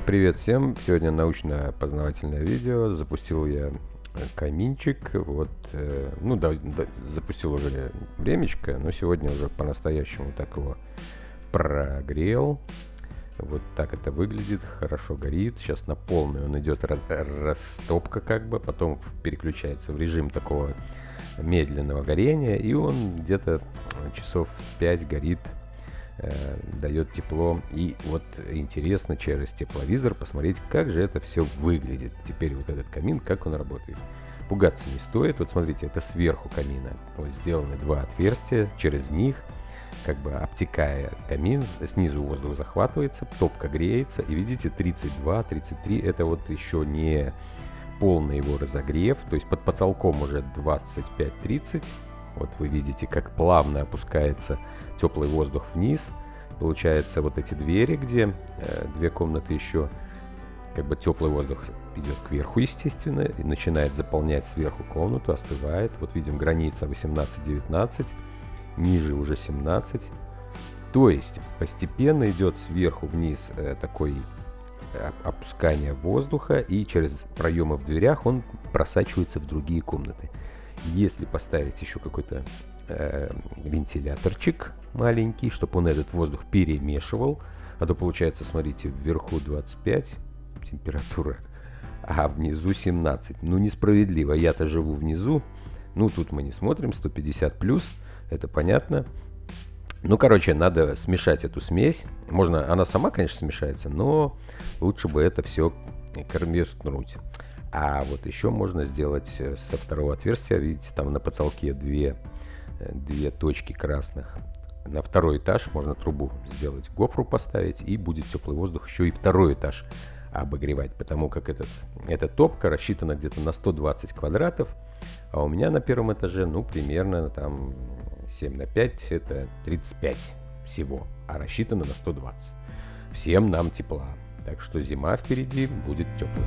Привет всем! Сегодня научно-познавательное видео. Запустил я каминчик. Запустил уже времечко, но сегодня уже по-настоящему так его прогрел. Вот так это выглядит, хорошо горит. Сейчас на полную он идет растопка потом переключается в режим такого медленного горения, и он где-то часов 5 горит, дает тепло. И вот интересно через тепловизор посмотреть, как же это все выглядит. Теперь вот этот камин, как он работает. Пугаться не стоит. Вот смотрите, это сверху камина. Вот сделаны два отверстия, через них, обтекая камин, снизу воздух захватывается, топка греется. И видите, 32, 33, это вот еще не полный его разогрев. То есть под потолком уже 25-30. Вот вы видите, как плавно опускается теплый воздух вниз. Получается, вот эти двери, где две комнаты еще, теплый воздух идет кверху, естественно, и начинает заполнять сверху комнату, остывает. Вот видим, граница 18-19, ниже уже 17. То есть постепенно идет сверху вниз такой опускание воздуха, и через проемы в дверях он просачивается в другие комнаты. Если поставить еще какой-то вентиляторчик маленький, чтобы он этот воздух перемешивал, а то получается, смотрите, вверху 25 температура, а внизу 17. Ну, несправедливо. Я-то живу внизу. Ну, тут мы не смотрим, 150 плюс, это понятно. Ну, надо смешать эту смесь. Можно, она сама, конечно, смешается, но лучше бы это все конвертнуть. А вот еще можно сделать со второго отверстия. Видите, там на потолке две точки красных. На второй этаж можно трубу сделать, гофру поставить, и будет теплый воздух еще и второй этаж обогревать. Потому как эта топка рассчитана где-то на 120 квадратов, а у меня на первом этаже, примерно там 7 на 5, это 35 всего, а рассчитана на 120. Всем нам тепла. Так что зима впереди будет теплой.